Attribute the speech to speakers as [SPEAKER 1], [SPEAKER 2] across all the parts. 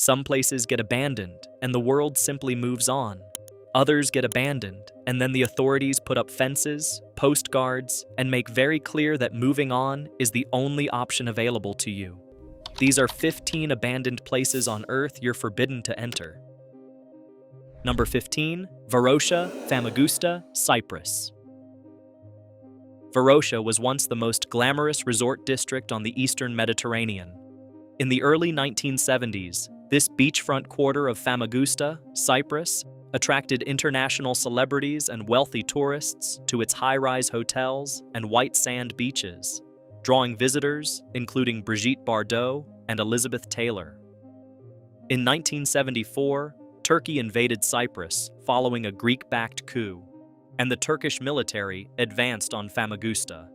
[SPEAKER 1] Some places get abandoned, and the world simply moves on. Others get abandoned, and then the authorities put up fences, post guards, and make very clear that moving on is the only option available to you. These are 15 abandoned places on Earth you're forbidden to enter. Number 15, Varosha, Famagusta, Cyprus. Varosha was once the most glamorous resort district on the eastern Mediterranean. In the early 1970s, this beachfront quarter of Famagusta, Cyprus, attracted international celebrities and wealthy tourists to its high-rise hotels and white sand beaches, drawing visitors including Brigitte Bardot and Elizabeth Taylor. In 1974, Turkey invaded Cyprus following a Greek-backed coup, and the Turkish military advanced on Famagusta.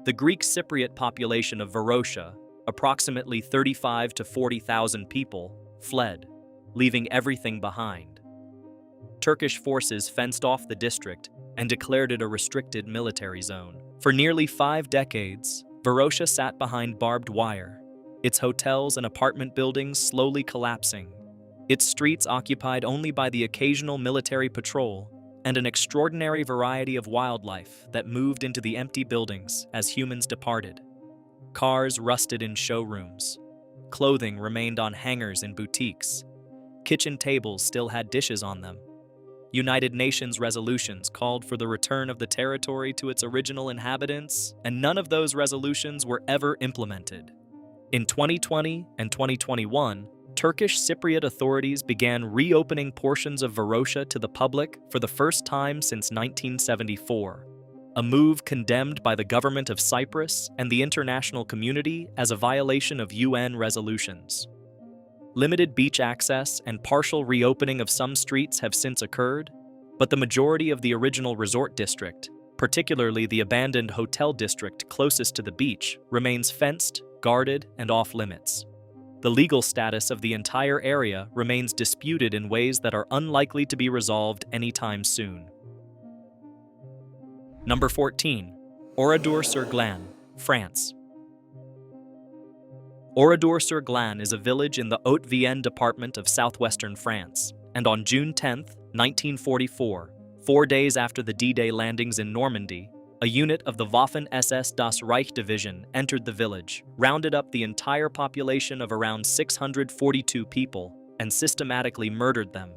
[SPEAKER 1] The Greek Cypriot population of Varosha, approximately 35 to 40,000 people, fled, leaving everything behind. Turkish forces fenced off the district and declared it a restricted military zone. For nearly 5 decades, Varosha sat behind barbed wire, its hotels and apartment buildings slowly collapsing, its streets occupied only by the occasional military patrol, and an extraordinary variety of wildlife that moved into the empty buildings as humans departed. Cars rusted in showrooms. Clothing remained on hangers in boutiques. Kitchen tables still had dishes on them. United Nations resolutions called for the return of the territory to its original inhabitants, and none of those resolutions were ever implemented. In 2020 and 2021, Turkish Cypriot authorities began reopening portions of Varosha to the public for the first time since 1974, a move condemned by the government of Cyprus and the international community as a violation of UN resolutions. Limited beach access and partial reopening of some streets have since occurred, but the majority of the original resort district, particularly the abandoned hotel district closest to the beach, remains fenced, guarded, and off-limits. The legal status of the entire area remains disputed in ways that are unlikely to be resolved anytime soon. Number 14, Oradour-sur-Glane, France. Oradour-sur-Glane is a village in the Haute-Vienne department of southwestern France, and on June 10, 1944, 4 days after the D-Day landings in Normandy, a unit of the Waffen-SS Das Reich Division entered the village, rounded up the entire population of around 642 people, and systematically murdered them.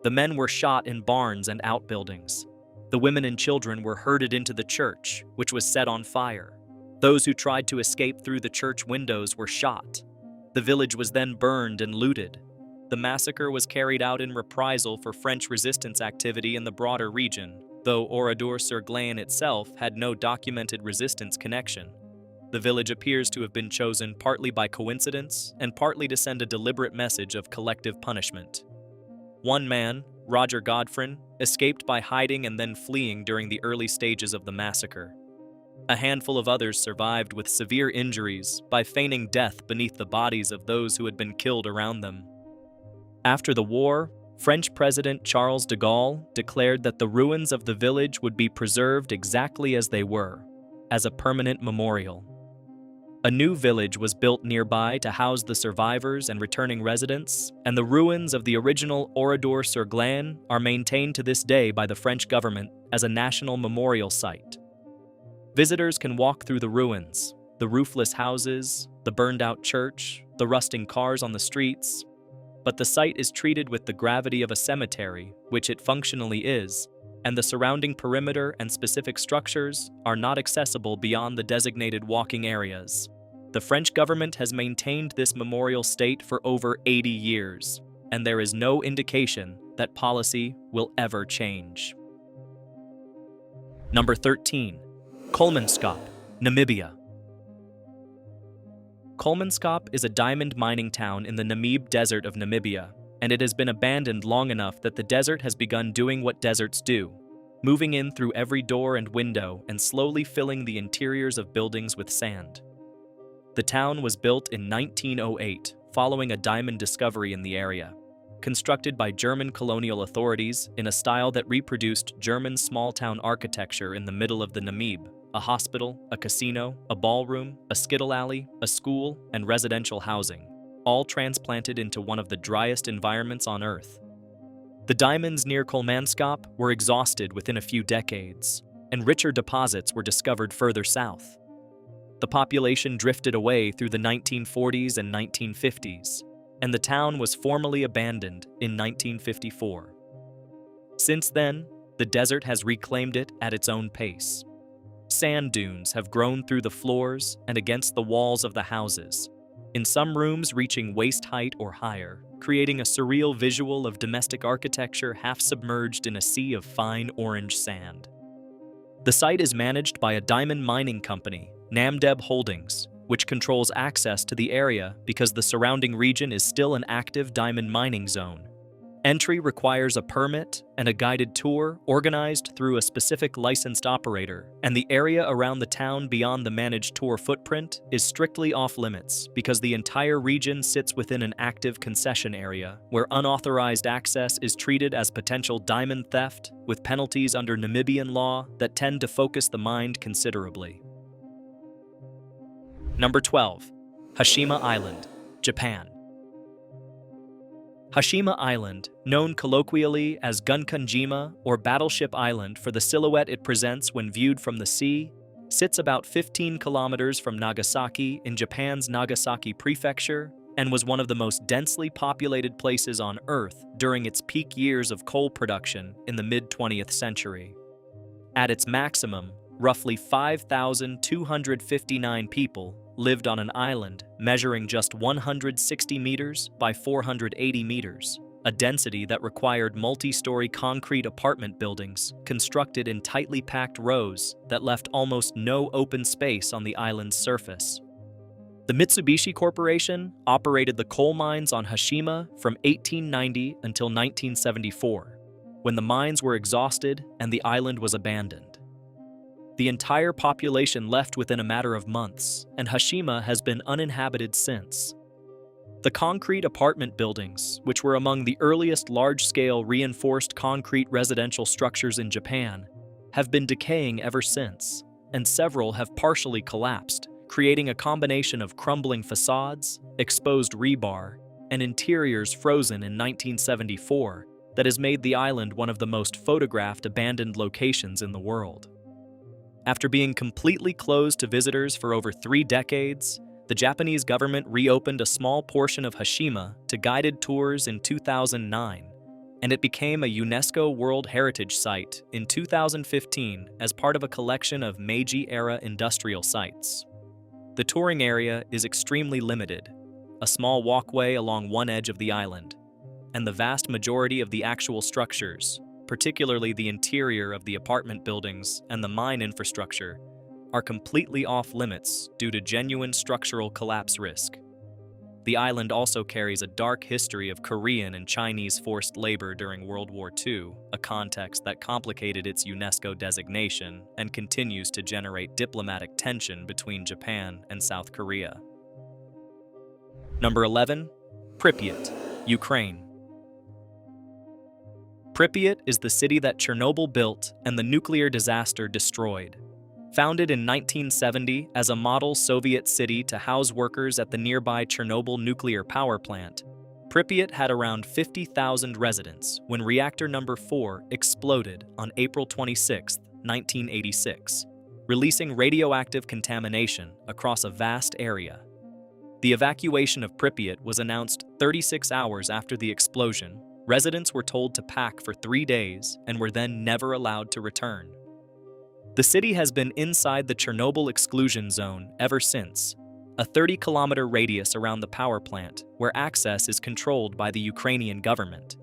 [SPEAKER 1] The men were shot in barns and outbuildings. The women and children were herded into the church, which was set on fire. Those who tried to escape through the church windows were shot. The village was then burned and looted. The massacre was carried out in reprisal for French resistance activity in the broader region, though Oradour-sur-Glane itself had no documented resistance connection. The village appears to have been chosen partly by coincidence and partly to send a deliberate message of collective punishment. One man, Roger Godfrin, escaped by hiding and then fleeing during the early stages of the massacre. A handful of others survived with severe injuries by feigning death beneath the bodies of those who had been killed around them. After the war, French President Charles de Gaulle declared that the ruins of the village would be preserved exactly as they were, as a permanent memorial. A new village was built nearby to house the survivors and returning residents, and the ruins of the original Oradour-sur-Glane are maintained to this day by the French government as a national memorial site. Visitors can walk through the ruins, the roofless houses, the burned-out church, the rusting cars on the streets, but the site is treated with the gravity of a cemetery, which it functionally is, and the surrounding perimeter and specific structures are not accessible beyond the designated walking areas. The French government has maintained this memorial state for over 80 years, and there is no indication that policy will ever change. Number 13. Kolmanskop, Namibia. Kolmanskop is a diamond mining town in the Namib Desert of Namibia, and it has been abandoned long enough that the desert has begun doing what deserts do, moving in through every door and window and slowly filling the interiors of buildings with sand. The town was built in 1908, following a diamond discovery in the area, constructed by German colonial authorities in a style that reproduced German small-town architecture in the middle of the Namib: a hospital, a casino, a ballroom, a skittle alley, a school, and residential housing. all transplanted into one of the driest environments on Earth. The diamonds near Kolmanskop were exhausted within a few decades, and richer deposits were discovered further south. The population drifted away through the 1940s and 1950s, and the town was formally abandoned in 1954. Since then, the desert has reclaimed it at its own pace. Sand dunes have grown through the floors and against the walls of the houses, in some rooms reaching waist height or higher, creating a surreal visual of domestic architecture half submerged in a sea of fine orange sand. The site is managed by a diamond mining company, Namdeb Holdings, which controls access to the area because the surrounding region is still an active diamond mining zone. Entry requires a permit and a guided tour organized through a specific licensed operator, and the area around the town beyond the managed tour footprint is strictly off-limits because the entire region sits within an active concession area where unauthorized access is treated as potential diamond theft with penalties under Namibian law that tend to focus the mind considerably. Number 12. Hashima Island, Japan. Hashima Island, known colloquially as Gunkanjima or Battleship Island for the silhouette it presents when viewed from the sea, sits about 15 kilometers from Nagasaki in Japan's Nagasaki Prefecture and was one of the most densely populated places on Earth during its peak years of coal production in the mid-20th century. At its maximum, roughly 5,259 people lived on an island measuring just 160 meters by 480 meters, a density that required multi-story concrete apartment buildings constructed in tightly packed rows that left almost no open space on the island's surface. The Mitsubishi Corporation operated the coal mines on Hashima from 1890 until 1974, when the mines were exhausted and the island was abandoned. The entire population left within a matter of months, and Hashima has been uninhabited since. The concrete apartment buildings, which were among the earliest large-scale reinforced concrete residential structures in Japan, have been decaying ever since, and several have partially collapsed, creating a combination of crumbling facades, exposed rebar, and interiors frozen in 1974 that has made the island one of the most photographed abandoned locations in the world. After being completely closed to visitors for over 3 decades, the Japanese government reopened a small portion of Hashima to guided tours in 2009, and it became a UNESCO World Heritage Site in 2015 as part of a collection of Meiji-era industrial sites. The touring area is extremely limited, a small walkway along one edge of the island, and the vast majority of the actual structures, particularly the interior of the apartment buildings and the mine infrastructure, are completely off-limits due to genuine structural collapse risk. The island also carries a dark history of Korean and Chinese forced labor during World War II, a context that complicated its UNESCO designation and continues to generate diplomatic tension between Japan and South Korea. Number 11. Pripyat, Ukraine. Pripyat is the city that Chernobyl built and the nuclear disaster destroyed. Founded in 1970 as a model Soviet city to house workers at the nearby Chernobyl nuclear power plant, Pripyat had around 50,000 residents when reactor number 4 exploded on April 26, 1986, releasing radioactive contamination across a vast area. The evacuation of Pripyat was announced 36 hours after the explosion. Residents were told to pack for 3 days and were then never allowed to return. The city has been inside the Chernobyl exclusion zone ever since, a 30-kilometer radius around the power plant where access is controlled by the Ukrainian government.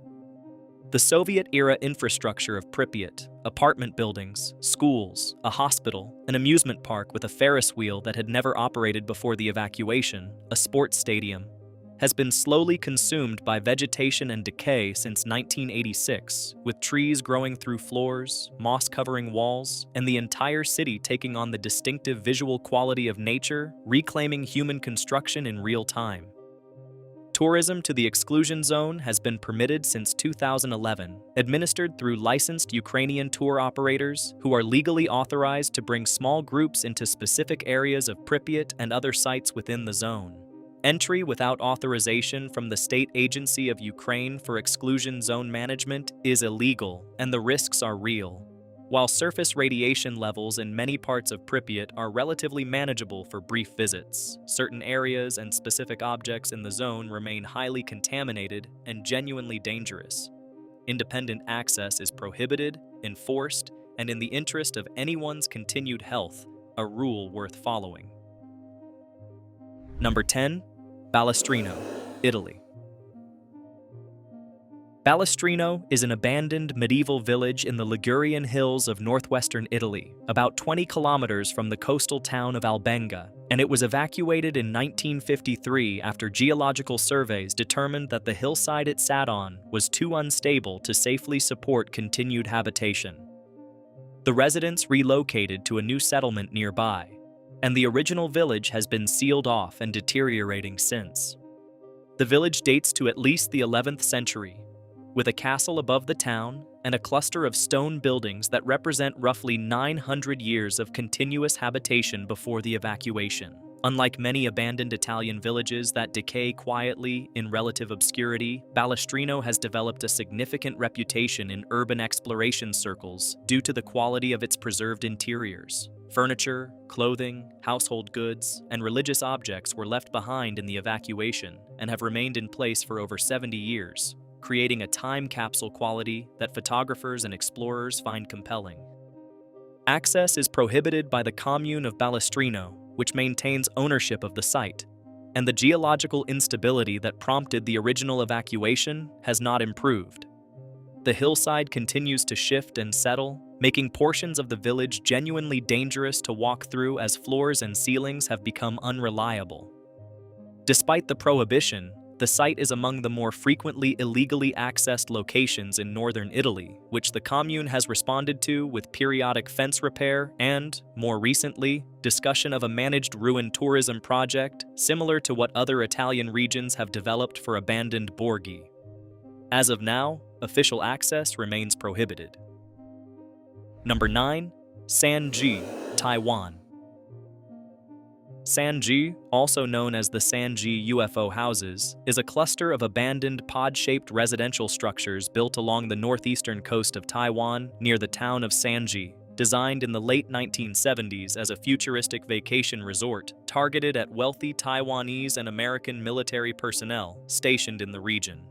[SPEAKER 1] The Soviet-era infrastructure of Pripyat, apartment buildings, schools, a hospital, an amusement park with a Ferris wheel that had never operated before the evacuation, a sports stadium, has been slowly consumed by vegetation and decay since 1986, with trees growing through floors, moss covering walls, and the entire city taking on the distinctive visual quality of nature, reclaiming human construction in real time. Tourism to the exclusion zone has been permitted since 2011, administered through licensed Ukrainian tour operators who are legally authorized to bring small groups into specific areas of Pripyat and other sites within the zone. Entry without authorization from the State Agency of Ukraine for Exclusion Zone Management is illegal, and the risks are real. While surface radiation levels in many parts of Pripyat are relatively manageable for brief visits, certain areas and specific objects in the zone remain highly contaminated and genuinely dangerous. Independent access is prohibited, enforced, and in the interest of anyone's continued health, a rule worth following. Number 10. Balestrino, Italy. Balestrino is an abandoned medieval village in the Ligurian hills of northwestern Italy, about 20 kilometers from the coastal town of Albenga, and it was evacuated in 1953 after geological surveys determined that the hillside it sat on was too unstable to safely support continued habitation. The residents relocated to a new settlement nearby, and the original village has been sealed off and deteriorating since. The village dates to at least the 11th century, with a castle above the town and a cluster of stone buildings that represent roughly 900 years of continuous habitation before the evacuation. Unlike many abandoned Italian villages that decay quietly in relative obscurity, Balestrino has developed a significant reputation in urban exploration circles due to the quality of its preserved interiors. Furniture, clothing, household goods, and religious objects were left behind in the evacuation and have remained in place for over 70 years, creating a time capsule quality that photographers and explorers find compelling. Access is prohibited by the commune of Balestrino, which maintains ownership of the site, and the geological instability that prompted the original evacuation has not improved. The hillside continues to shift and settle, making portions of the village genuinely dangerous to walk through as floors and ceilings have become unreliable. Despite the prohibition, the site is among the more frequently illegally accessed locations in northern Italy, which the commune has responded to with periodic fence repair and, more recently, discussion of a managed ruin tourism project similar to what other Italian regions have developed for abandoned borghi. As of now, official access remains prohibited. Number 9. Sanji, Taiwan. Sanji, also known as the Sanji UFO houses, is a cluster of abandoned pod-shaped residential structures built along the northeastern coast of Taiwan near the town of Sanji, designed in the late 1970s as a futuristic vacation resort targeted at wealthy Taiwanese and American military personnel stationed in the region.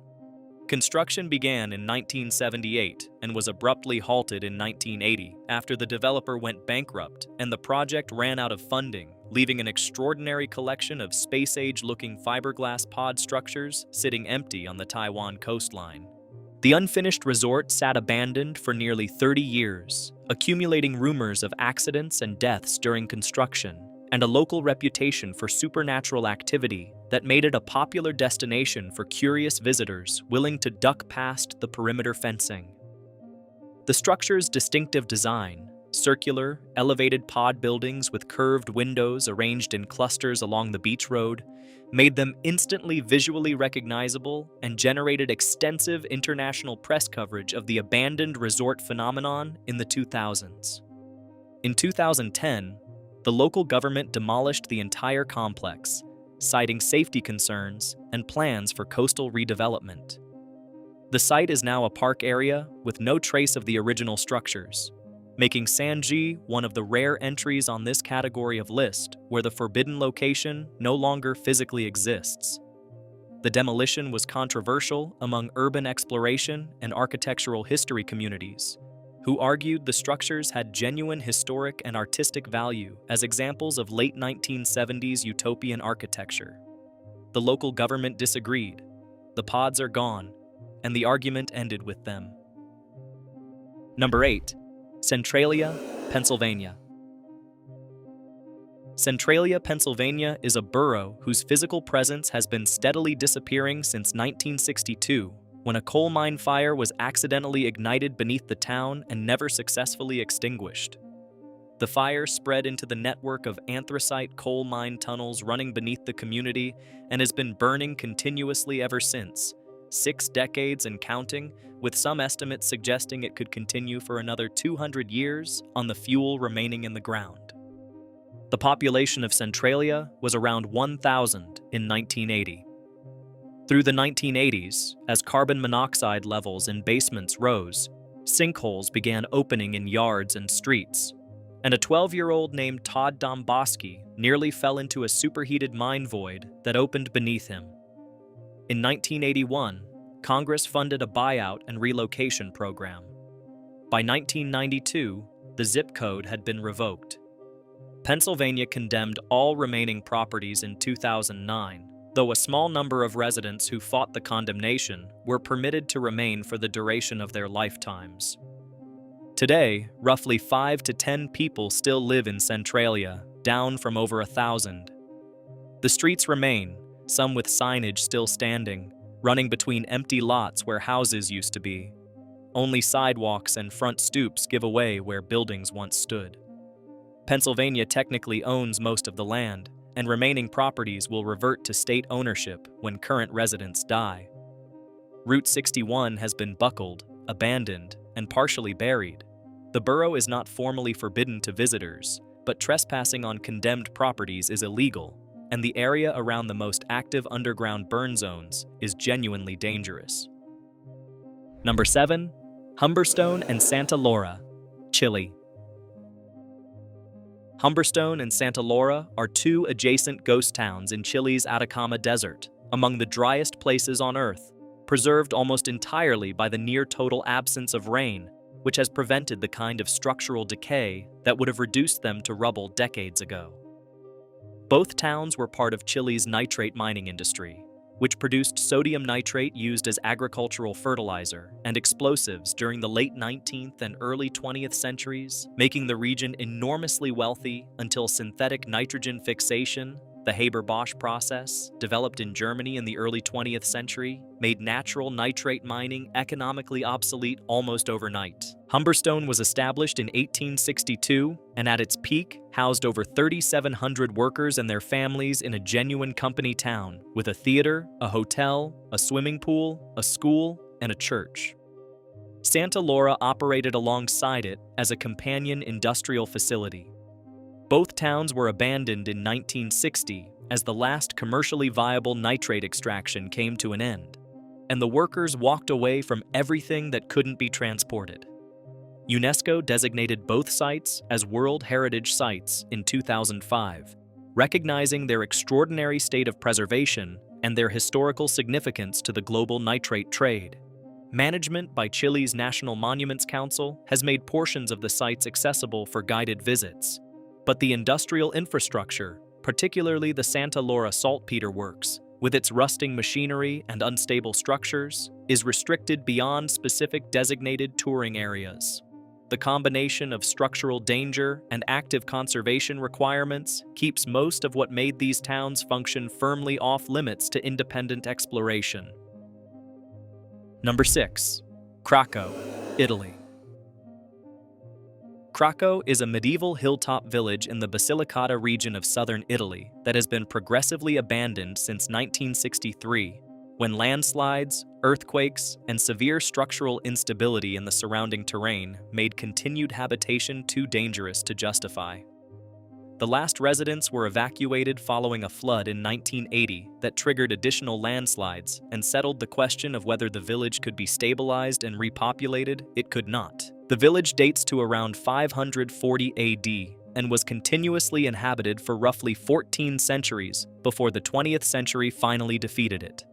[SPEAKER 1] Construction began in 1978 and was abruptly halted in 1980 after the developer went bankrupt and the project ran out of funding, leaving an extraordinary collection of space-age-looking fiberglass pod structures sitting empty on the Taiwan coastline. The unfinished resort sat abandoned for nearly 30 years, accumulating rumors of accidents and deaths during construction, and a local reputation for supernatural activity that made it a popular destination for curious visitors willing to duck past the perimeter fencing. The structure's distinctive design, circular, elevated pod buildings with curved windows arranged in clusters along the beach road, made them instantly visually recognizable and generated extensive international press coverage of the abandoned resort phenomenon in the 2000s. In 2010, the local government demolished the entire complex, citing safety concerns and plans for coastal redevelopment. The site is now a park area with no trace of the original structures, making Sanji one of the rare entries on this category of list where the forbidden location no longer physically exists. The demolition was controversial among urban exploration and architectural history communities, who argued the structures had genuine historic and artistic value as examples of late 1970s utopian architecture. The local government disagreed. The pods are gone, and the argument ended with them. Number 8. Centralia, Pennsylvania. Centralia, Pennsylvania is a borough whose physical presence has been steadily disappearing since 1962, when a coal mine fire was accidentally ignited beneath the town and never successfully extinguished. The fire spread into the network of anthracite coal mine tunnels running beneath the community and has been burning continuously ever since, 6 decades and counting, with some estimates suggesting it could continue for another 200 years on the fuel remaining in the ground. The population of Centralia was around 1,000 in 1980. Through the 1980s, as carbon monoxide levels in basements rose, sinkholes began opening in yards and streets, and a 12-year-old named Todd Domboski nearly fell into a superheated mine void that opened beneath him. In 1981, Congress funded a buyout and relocation program. By 1992, the zip code had been revoked. Pennsylvania condemned all remaining properties in 2009, though a small number of residents who fought the condemnation were permitted to remain for the duration of their lifetimes. Today, roughly 5 to 10 people still live in Centralia, down from over 1,000. The streets remain, some with signage still standing, running between empty lots where houses used to be. Only sidewalks and front stoops give away where buildings once stood. Pennsylvania technically owns most of the land, and remaining properties will revert to state ownership when current residents die. Route 61 has been buckled, abandoned, and partially buried. The borough is not formally forbidden to visitors, but trespassing on condemned properties is illegal, and the area around the most active underground burn zones is genuinely dangerous. Number 7. Humberstone and Santa Laura, Chile. Humberstone and Santa Laura are two adjacent ghost towns in Chile's Atacama Desert, among the driest places on Earth, preserved almost entirely by the near-total absence of rain, which has prevented the kind of structural decay that would have reduced them to rubble decades ago. Both towns were part of Chile's nitrate mining industry, which produced sodium nitrate used as agricultural fertilizer and explosives during the late 19th and early 20th centuries, making the region enormously wealthy until synthetic nitrogen fixation, the Haber-Bosch process, developed in Germany in the early 20th century, made natural nitrate mining economically obsolete almost overnight. Humberstone was established in 1862 and at its peak housed over 3,700 workers and their families in a genuine company town with a theater, a hotel, a swimming pool, a school, and a church. Santa Laura operated alongside it as a companion industrial facility. Both towns were abandoned in 1960 as the last commercially viable nitrate extraction came to an end, and the workers walked away from everything that couldn't be transported. UNESCO designated both sites as World Heritage Sites in 2005, recognizing their extraordinary state of preservation and their historical significance to the global nitrate trade. Management by Chile's National Monuments Council has made portions of the sites accessible for guided visits, but the industrial infrastructure, particularly the Santa Laura saltpeter works, with its rusting machinery and unstable structures, is restricted beyond specific designated touring areas. The combination of structural danger and active conservation requirements keeps most of what made these towns function firmly off-limits to independent exploration. Number 6. Craco, Italy. Craco is a medieval hilltop village in the Basilicata region of southern Italy that has been progressively abandoned since 1963, when landslides, earthquakes, and severe structural instability in the surrounding terrain made continued habitation too dangerous to justify. The last residents were evacuated following a flood in 1980 that triggered additional landslides and settled the question of whether the village could be stabilized and repopulated. It could not. The village dates to around 540 AD and was continuously inhabited for roughly 14 centuries before the 20th century finally defeated it.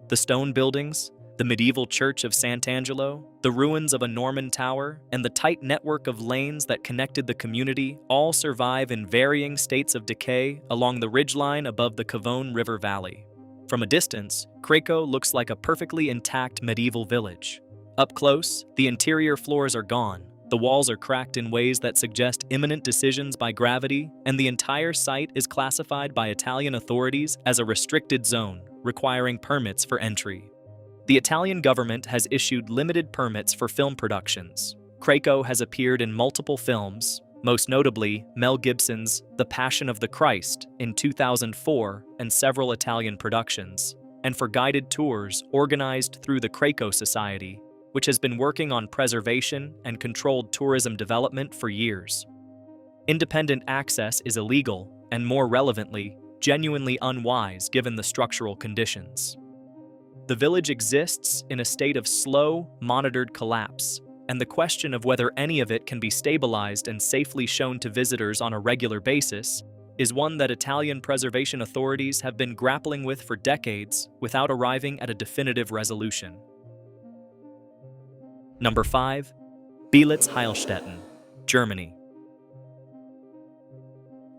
[SPEAKER 1] The stone buildings, the medieval church of Sant'Angelo, the ruins of a Norman tower, and the tight network of lanes that connected the community all survive in varying states of decay along the ridgeline above the Cavone River Valley. From a distance, Craco looks like a perfectly intact medieval village. Up close, the interior floors are gone, the walls are cracked in ways that suggest imminent decisions by gravity, and the entire site is classified by Italian authorities as a restricted zone, requiring permits for entry. The Italian government has issued limited permits for film productions. Craco has appeared in multiple films, most notably Mel Gibson's The Passion of the Christ in 2004 and several Italian productions, and for guided tours organized through the Craco Society, which has been working on preservation and controlled tourism development for years. Independent access is illegal and, more relevantly, genuinely unwise given the structural conditions. The village exists in a state of slow, monitored collapse, and the question of whether any of it can be stabilized and safely shown to visitors on a regular basis is one that Italian preservation authorities have been grappling with for decades without arriving at a definitive resolution. Number 5. Beelitz-Heilstätten, Germany.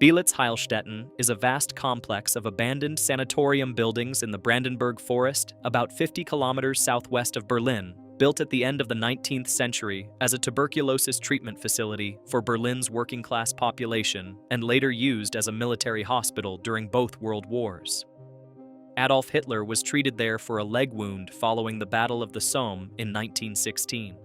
[SPEAKER 1] Beelitz-Heilstätten is a vast complex of abandoned sanatorium buildings in the Brandenburg Forest, about 50 kilometers southwest of Berlin, built at the end of the 19th century as a tuberculosis treatment facility for Berlin's working-class population and later used as a military hospital during both World Wars. Adolf Hitler was treated there for a leg wound following the Battle of the Somme in 1916.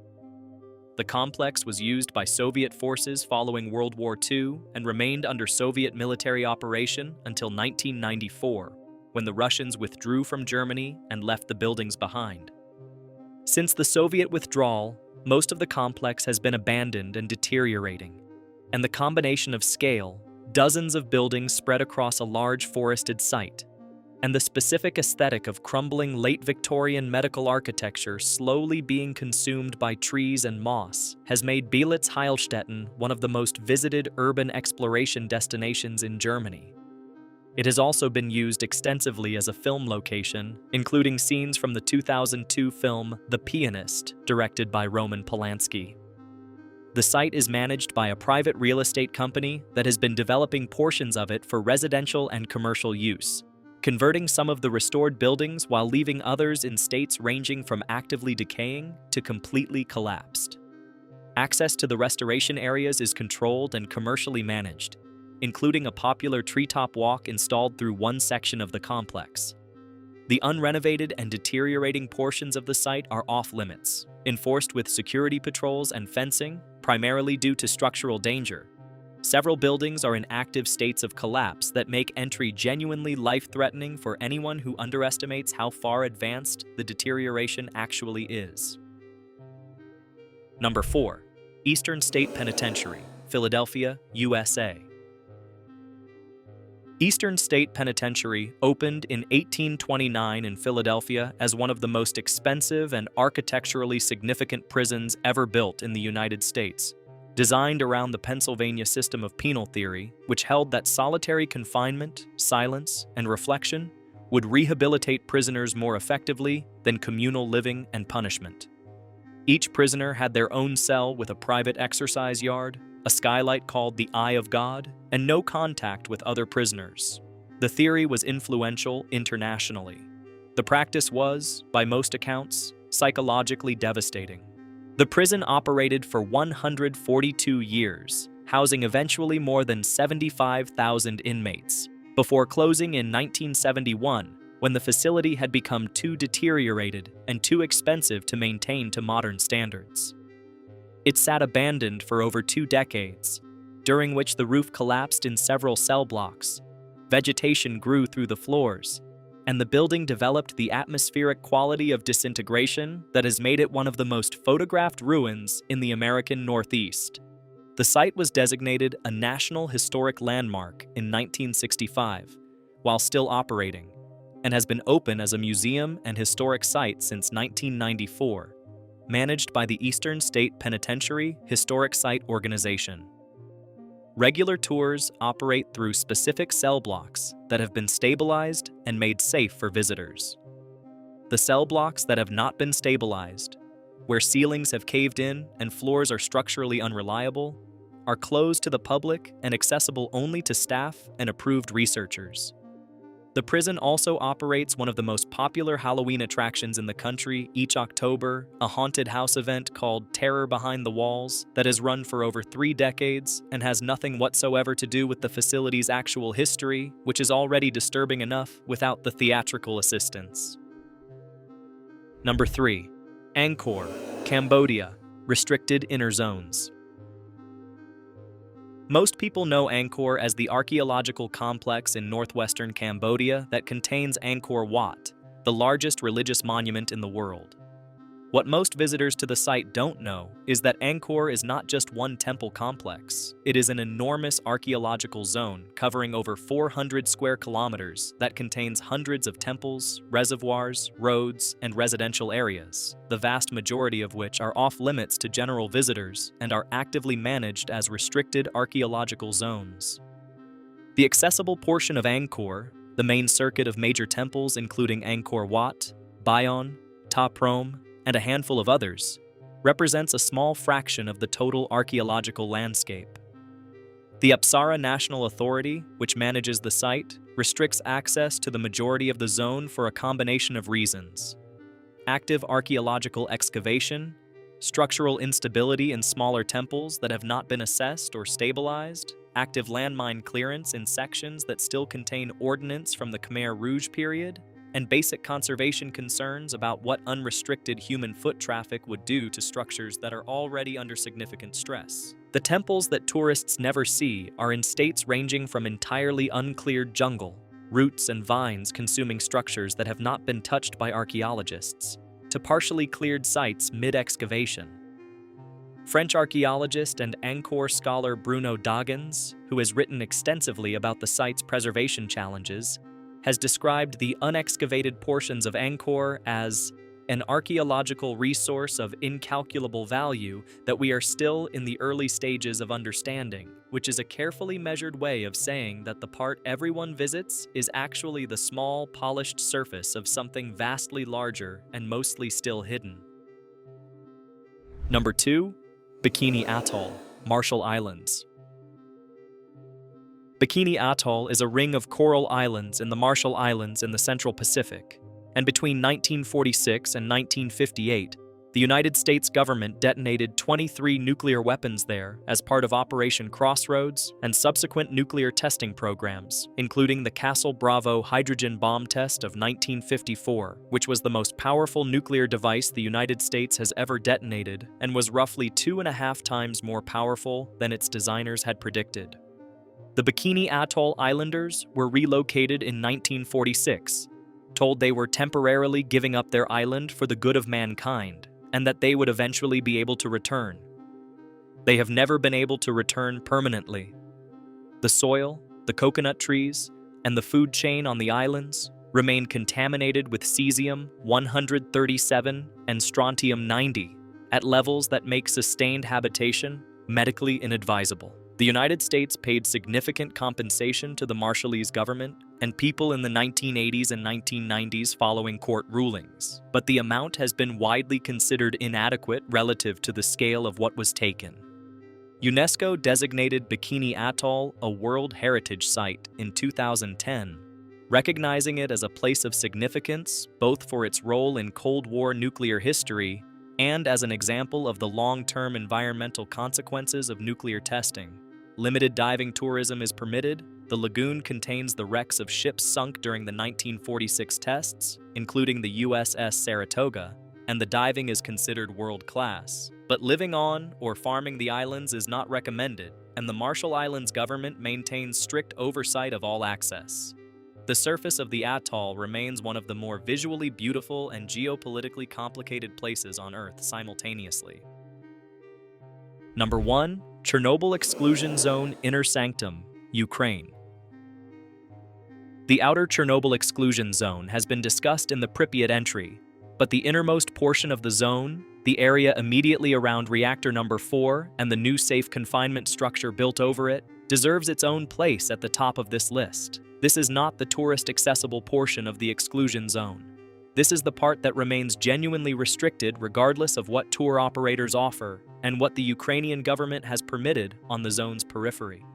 [SPEAKER 1] The complex was used by Soviet forces following World War II and remained under Soviet military operation until 1994, when the Russians withdrew from Germany and left the buildings behind. Since the Soviet withdrawal, most of the complex has been abandoned and deteriorating, and the combination of scale, dozens of buildings spread across a large forested site, and the specific aesthetic of crumbling late Victorian medical architecture slowly being consumed by trees and moss has made Beelitz-Heilstätten one of the most visited urban exploration destinations in Germany. It has also been used extensively as a film location, including scenes from the 2002 film The Pianist, directed by Roman Polanski. The site is managed by a private real estate company that has been developing portions of it for residential and commercial use, converting some of the restored buildings while leaving others in states ranging from actively decaying to completely collapsed. Access to the restoration areas is controlled and commercially managed, including a popular treetop walk installed through one section of the complex. The unrenovated and deteriorating portions of the site are off-limits, enforced with security patrols and fencing, primarily due to structural danger. Several buildings are in active states of collapse that make entry genuinely life-threatening for anyone who underestimates how far advanced the deterioration actually is. Number 4. Eastern State Penitentiary, Philadelphia, USA. Eastern State Penitentiary opened in 1829 in Philadelphia as one of the most expensive and architecturally significant prisons ever built in the United States. Designed around the Pennsylvania system of penal theory, which held that solitary confinement, silence, and reflection would rehabilitate prisoners more effectively than communal living and punishment. Each prisoner had their own cell with a private exercise yard, a skylight called the Eye of God, and no contact with other prisoners. The theory was influential internationally. The practice was, by most accounts, psychologically devastating. The prison operated for 142 years, housing eventually more than 75,000 inmates, before closing in 1971 when the facility had become too deteriorated and too expensive to maintain to modern standards. It sat abandoned for over 2 decades, during which the roof collapsed in several cell blocks, vegetation grew through the floors, and the building developed the atmospheric quality of disintegration that has made it one of the most photographed ruins in the American Northeast. The site was designated a National Historic Landmark in 1965, while still operating, and has been open as a museum and historic site since 1994, managed by the Eastern State Penitentiary Historic Site Organization. Regular tours operate through specific cell blocks that have been stabilized and made safe for visitors. The cell blocks that have not been stabilized, where ceilings have caved in and floors are structurally unreliable, are closed to the public and accessible only to staff and approved researchers. The prison also operates one of the most popular Halloween attractions in the country each October, a haunted house event called Terror Behind the Walls that has run for over 3 decades and has nothing whatsoever to do with the facility's actual history, which is already disturbing enough without the theatrical assistance. Number 3. Angkor, Cambodia, restricted inner zones. Most people know Angkor as the archaeological complex in northwestern Cambodia that contains Angkor Wat, the largest religious monument in the world. What most visitors to the site don't know is that Angkor is not just one temple complex. It is an enormous archaeological zone covering over 400 square kilometers that contains hundreds of temples, reservoirs, roads, and residential areas, the vast majority of which are off-limits to general visitors and are actively managed as restricted archaeological zones. The accessible portion of Angkor, the main circuit of major temples including Angkor Wat, Bayon, Ta Prohm, and a handful of others, represents a small fraction of the total archaeological landscape. The Apsara National Authority, which manages the site, restricts access to the majority of the zone for a combination of reasons: active archaeological excavation, structural instability in smaller temples that have not been assessed or stabilized, active landmine clearance in sections that still contain ordnance from the Khmer Rouge period, and basic conservation concerns about what unrestricted human foot traffic would do to structures that are already under significant stress. The temples that tourists never see are in states ranging from entirely uncleared jungle, roots and vines consuming structures that have not been touched by archaeologists, to partially cleared sites mid-excavation. French archaeologist and Angkor scholar Bruno Dagens, who has written extensively about the site's preservation challenges, has described the unexcavated portions of Angkor as an archaeological resource of incalculable value that we are still in the early stages of understanding, which is a carefully measured way of saying that the part everyone visits is actually the small, polished surface of something vastly larger and mostly still hidden. Number 2. Bikini Atoll, Marshall Islands. Bikini Atoll is a ring of coral islands in the Marshall Islands in the Central Pacific, and between 1946 and 1958, the United States government detonated 23 nuclear weapons there as part of Operation Crossroads and subsequent nuclear testing programs, including the Castle Bravo hydrogen bomb test of 1954, which was the most powerful nuclear device the United States has ever detonated and was roughly 2.5 times more powerful than its designers had predicted. The Bikini Atoll Islanders were relocated in 1946, told they were temporarily giving up their island for the good of mankind, and that they would eventually be able to return. They have never been able to return permanently. The soil, the coconut trees, and the food chain on the islands remain contaminated with cesium-137 and strontium-90 at levels that make sustained habitation medically inadvisable. The United States paid significant compensation to the Marshallese government and people in the 1980s and 1990s following court rulings, but the amount has been widely considered inadequate relative to the scale of what was taken. UNESCO designated Bikini Atoll a World Heritage Site in 2010, recognizing it as a place of significance both for its role in Cold War nuclear history and as an example of the long-term environmental consequences of nuclear testing. Limited diving tourism is permitted. The lagoon contains the wrecks of ships sunk during the 1946 tests, including the USS Saratoga, and the diving is considered world-class. But living on or farming the islands is not recommended, and the Marshall Islands government maintains strict oversight of all access. The surface of the atoll remains one of the more visually beautiful and geopolitically complicated places on Earth simultaneously. Number 1. Chernobyl Exclusion Zone Inner Sanctum, Ukraine. The outer Chernobyl exclusion zone has been discussed in the Pripyat entry, but the innermost portion of the zone, the area immediately around reactor number 4 and the new safe confinement structure built over it, deserves its own place at the top of this list. This is not the tourist-accessible portion of the exclusion zone. This is the part that remains genuinely restricted regardless of what tour operators offer and what the Ukrainian government has permitted on the zone's periphery.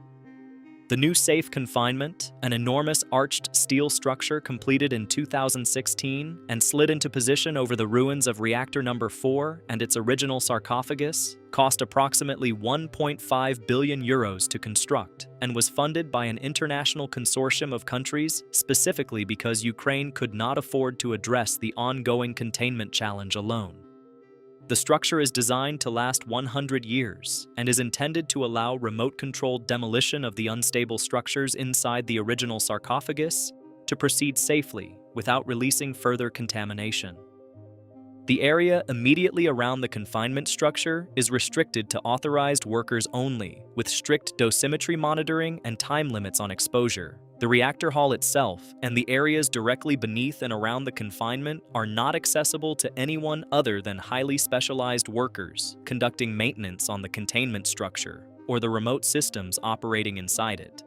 [SPEAKER 1] The new safe confinement, an enormous arched steel structure completed in 2016 and slid into position over the ruins of reactor number 4 and its original sarcophagus, cost approximately 1.5 billion euros to construct and was funded by an international consortium of countries specifically because Ukraine could not afford to address the ongoing containment challenge alone. The structure is designed to last 100 years and is intended to allow remote-controlled demolition of the unstable structures inside the original sarcophagus to proceed safely without releasing further contamination. The area immediately around the confinement structure is restricted to authorized workers only, with strict dosimetry monitoring and time limits on exposure. The reactor hall itself and the areas directly beneath and around the confinement are not accessible to anyone other than highly specialized workers conducting maintenance on the containment structure or the remote systems operating inside it.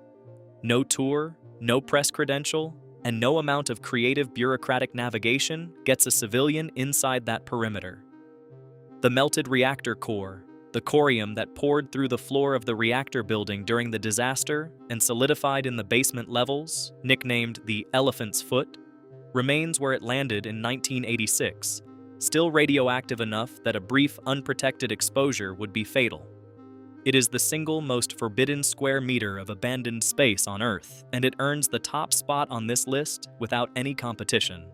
[SPEAKER 1] No tour, no press credential, and no amount of creative bureaucratic navigation gets a civilian inside that perimeter. The melted reactor core, the corium that poured through the floor of the reactor building during the disaster and solidified in the basement levels, nicknamed the Elephant's Foot, remains where it landed in 1986, still radioactive enough that a brief unprotected exposure would be fatal. It is the single most forbidden square meter of abandoned space on Earth, and it earns the top spot on this list without any competition.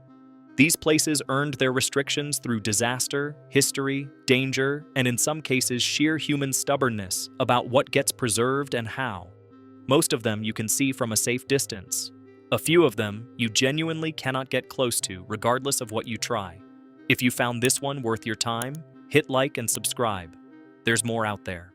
[SPEAKER 1] These places earned their restrictions through disaster, history, danger, and in some cases sheer human stubbornness about what gets preserved and how. Most of them you can see from a safe distance. A few of them you genuinely cannot get close to regardless of what you try. If you found this one worth your time, hit like and subscribe. There's more out there.